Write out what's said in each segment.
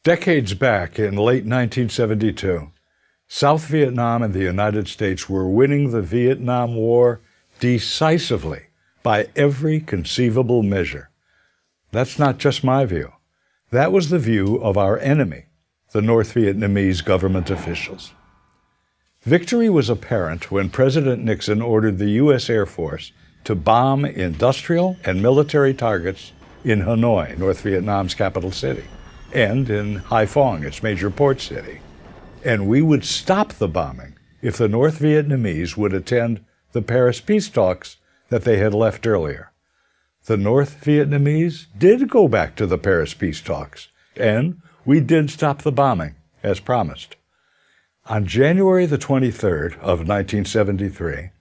Decades back, in late 1972, South Vietnam and the United States were winning the Vietnam War decisively by every conceivable measure. That's not just my view. That was the view of our enemy, the North Vietnamese government officials. Victory was apparent when President Nixon ordered the U.S. Air Force to bomb industrial and military targets in Hanoi, North Vietnam's capital city, and in Hai Phong, its major port city. And we would stop the bombing if the North Vietnamese would attend the Paris peace talks that they had left earlier. The North Vietnamese did go back to the Paris peace talks, and we did stop the bombing, as promised. On January the 23rd of 1973,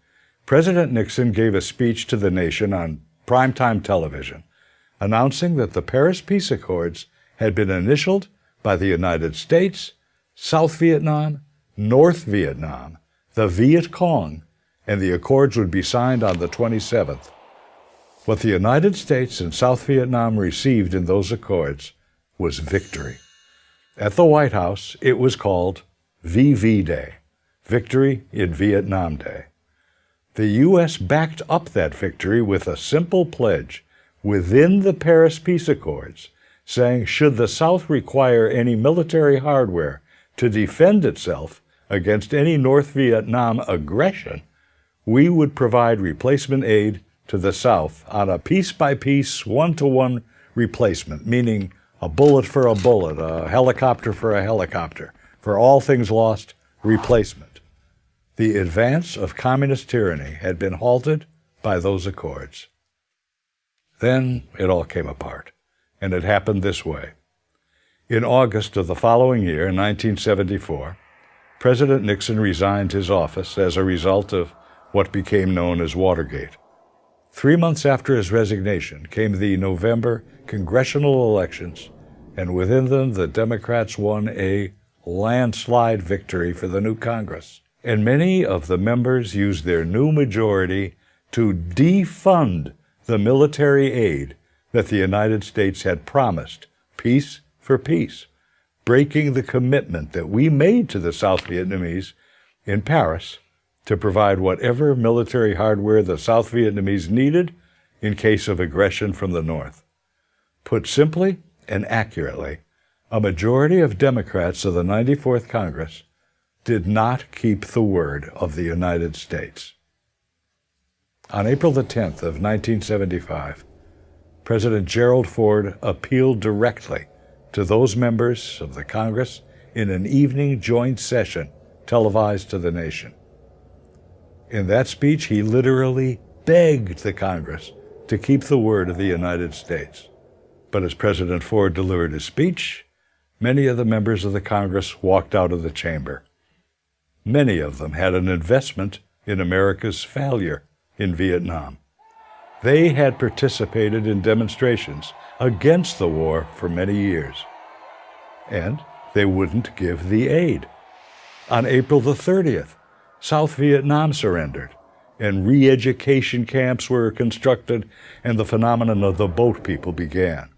President Nixon gave a speech to the nation on primetime television, announcing that the Paris Peace Accords had been initialed by the United States, South Vietnam, North Vietnam, the Viet Cong, and the accords would be signed on the 27th. What the United States and South Vietnam received in those accords was victory. At the White House, it was called VV Day, Victory in Vietnam Day. The U.S. backed up that victory with a simple pledge within the Paris Peace Accords, saying should the South require any military hardware to defend itself against any North Vietnam aggression, we would provide replacement aid to the South on a piece-by-piece, one-to-one replacement, meaning a bullet for a bullet, a helicopter for a helicopter. For all things lost, replacement. The advance of communist tyranny had been halted by those accords. Then it all came apart, and it happened this way. In August of the following year, 1974, President Nixon resigned his office as a result of what became known as Watergate. 3 months after his resignation came the November congressional elections, and within them the Democrats won a landslide victory for the new Congress. And many of the members used their new majority to defund the military aid that the United States had promised, peace for peace, breaking the commitment that we made to the South Vietnamese in Paris to provide whatever military hardware the South Vietnamese needed in case of aggression from the North. Put simply and accurately, a majority of Democrats of the 94th Congress did not keep the word of the United States. On April the 10th of 1975, President Gerald Ford appealed directly to those members of the Congress in an evening joint session televised to the nation. In that speech, he literally begged the Congress to keep the word of the United States. But as President Ford delivered his speech, many of the members of the Congress walked out of the chamber. Many of them had an investment in America's failure in Vietnam. They had participated in demonstrations against the war for many years, and they wouldn't give the aid. On April the 30th, South Vietnam surrendered, and re-education camps were constructed, and the phenomenon of the boat people began.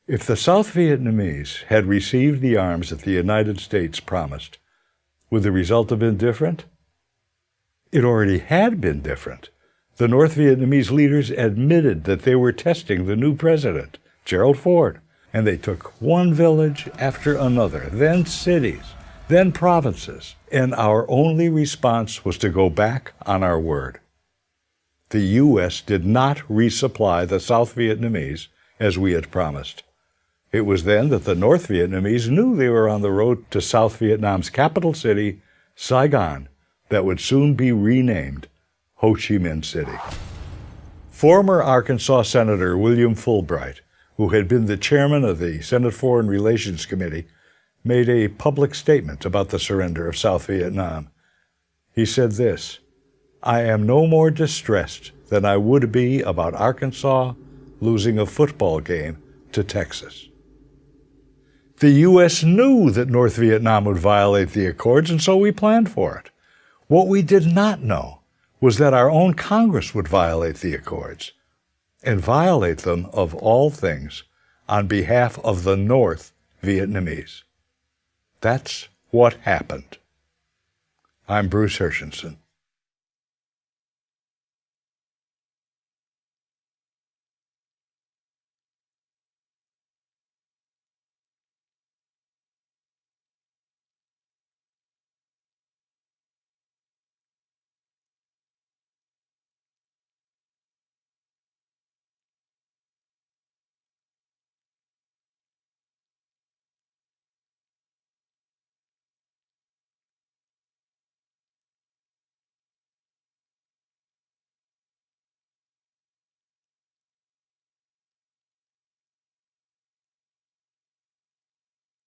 If the South Vietnamese had received the arms that the United States promised, would the result have been different? It already had been different. The North Vietnamese leaders admitted that they were testing the new president, Gerald Ford, and they took one village after another, then cities, then provinces, and our only response was to go back on our word. The U.S. did not resupply the South Vietnamese as we had promised. It was then that the North Vietnamese knew they were on the road to South Vietnam's capital city, Saigon, that would soon be renamed Ho Chi Minh City. Former Arkansas Senator William Fulbright, who had been the chairman of the Senate Foreign Relations Committee, made a public statement about the surrender of South Vietnam. He said this, "I am no more distressed than I would be about Arkansas losing a football game to Texas." The U.S. knew that North Vietnam would violate the accords, and so we planned for it. What we did not know was that our own Congress would violate the accords, and violate them, of all things, on behalf of the North Vietnamese. That's what happened. I'm Bruce Hershenson.